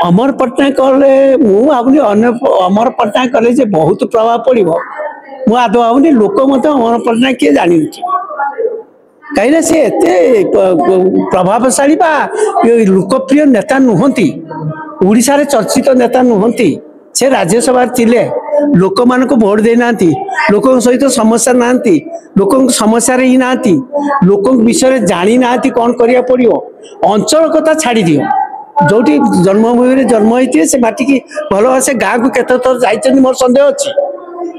अमर पट्टनायक कले मुझे अमर पट्टनायक कले बहुत प्रभाव पड़ो मुझे आदौ भावनी लोक मत अमर पट्टनायक किए जानी कहीं सी एत प्रभावशाली लोकप्रिय नेता नुहति उड़ीसा रे चर्चित नेता नुहति से राज्यसभा थिले लोक मान को भोट देना लोक सहित समस्या ना लोक समस्या ही ना लोक विषय जानी ना कौन करिया पड़ो अंचल कथा छाड़ी दियो जो जन्मभूमि जन्म होती से माटी की भल भाषे गाँव को केत थर जाइए मोर सन्देह अच्छी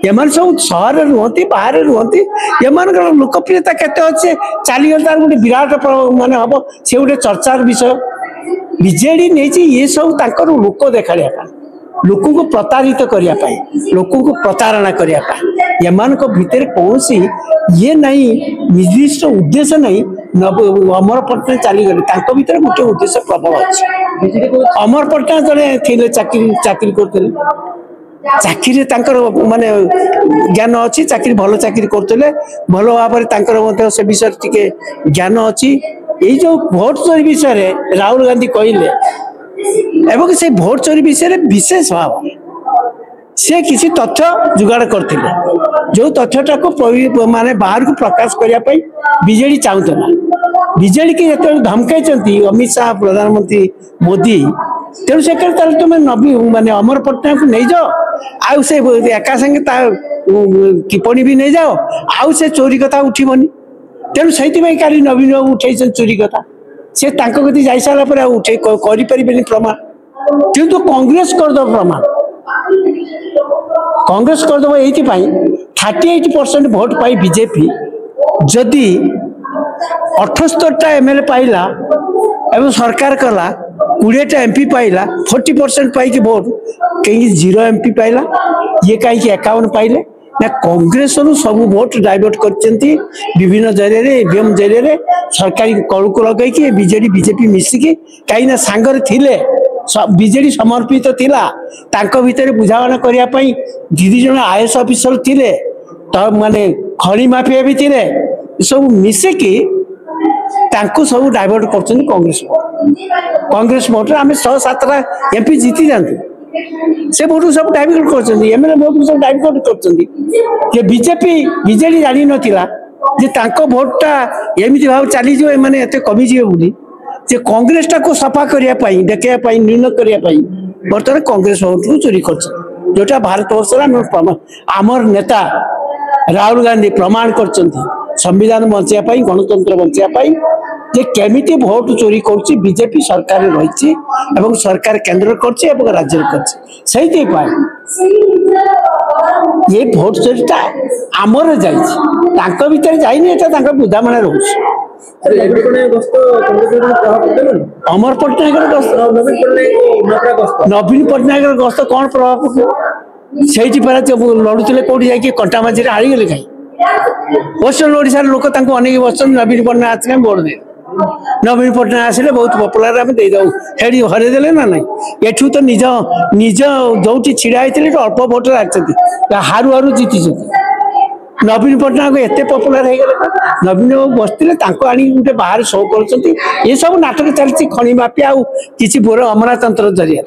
एम सब सहर रुहति बाहर रुहति एम लोकप्रियता केते अच्छे चलीगल तार गोटे विराट माने हम से गोटे चर्चार विषय बीजेडी नहीं ये सब लोक देखा लोक को प्रतारित करने लोक को प्रतारणा करने एम भितर कौन सी ये नहीं निर्दिष्ट उद्देश्य नहीं अमर पट्टनायक चलीगले भीतर गोटे उद्देश्य प्रबल अच्छे अमर पट्टनायक जड़े थे चाकरी करते चाकरी माने ज्ञान अच्छी चाकरी भल चाकरी करते भल भाव से विषय टी ज्ञान अच्छी ये जो भोट चोरी विषय राहुल गांधी कहले एवं से भोट चोरी विषय विशेष भाव से किसी तथ्य जुगाड़ करते जो तथ्यटा को माने बाहर को प्रकाश करने बीजेडी चाहूला बीजेडी की जो धमकाई अमित शाह प्रधानमंत्री मोदी तेणु से तुम नवीन माने अमर पट्टनायक को नहीं जाओ आउ से एका संगे टिप्पणी भी नहीं जाओ आउ से चोरी कथा उठबनी तेणु से काली नवीन बाबू उठे चोरी कथा से कति जा सारापर उठे करें प्रमाण किंतु कांग्रेस करदे प्रमाण कांग्रेस करदे ये 38% भोट पाई बीजेपी जदि 78टा एमएलए पाइला एवं सरकार कला 20टा एमपी पाइला 40% पाई भोट कहीं 0 एमपी पाइला ये कहीं 51 पाइले ना कांग्रेस सब भोट डाइवर्ट करछंती विभिन्न जरिए ईवीएम जरिए सरकारी कलू को लगे बीजेडी बीजेपी मिसिकी कहीं ना सांगर थिले बीजेडी समर्पित थिला तांको भितर बुझावना करिया पई दीदी जन आईएएस ऑफिसर थिले तो माने खणी माफिया भी थिले सब मिसिकी तांको सब डाइवर्ट करछंती कांग्रेस भोट आम 6-7टा एमपी जीति जाते से भोट सब डाइवर्ट कर एमएलए भोट सब डाइवर्ट कर बीजेडी जानी नथिला जे तांको भोटटा एमती भाव चली जो एमाने एते कमी जिवे बोली जे कांग्रेस टा को सफा करिया पई देखिया पई न्यून करिया पई बर्तमान कांग्रेस भोट को चोरी कर जोटा भारत वर्ष आमर नेता राहुल गांधी प्रमाण करचंती संविधान बंचाया पई गणतंत्र बंचाया पई जे केमिति भोट चोरी करछि बीजेपी सरकार रही एवं सरकार केंद्र करछि एवं राज्य करछि सही ये भोट चोरीटा आमर जाइछि तांको भीतर जाइनि एटा तांको बुझामणा रहउछि अमर पट्टनायक नवीन पट्टनायक गस्त कौन प्रभाव पकड़ से लड़ुले कौटी जाकि कंटा मझे हारीगले कहीं वेस्टर्न ओडिशा लोक अनेक बस नवीन पट्टनायक आसिले भोट दे नवीन पट्टनायक आसिले बहुत पपुलार आम दे दू हेडी हरईदे ना ना एठू तो निज निज जो छिड़ा होते अल्प भोट हारू हारू जीति नवीन पट्टनायक एत पपुलार हो गले नवीन बाबू बसते आनी गोटे बाहर शो कर ये सब नाटक चलती खणी माफिया किसी बोर अमरातंत्र जरिए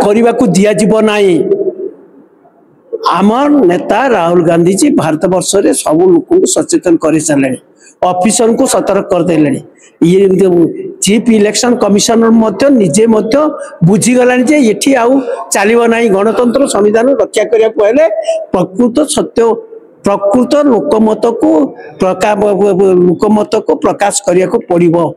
करने को दिज्व ना आमर नेता राहुल गांधी जी भारत वर्ष रे सब लोक को सचेतन कर सारे ऑफिसर को सतर्क करदे ये चीफ इलेक्शन कमिशनर निजे बुझीगला ये आउ चलो ना गणतंत्र संविधान रक्षा करने प्रकृत सत्य प्रकृत लोकमत को प्रकाश करने को पड़ो।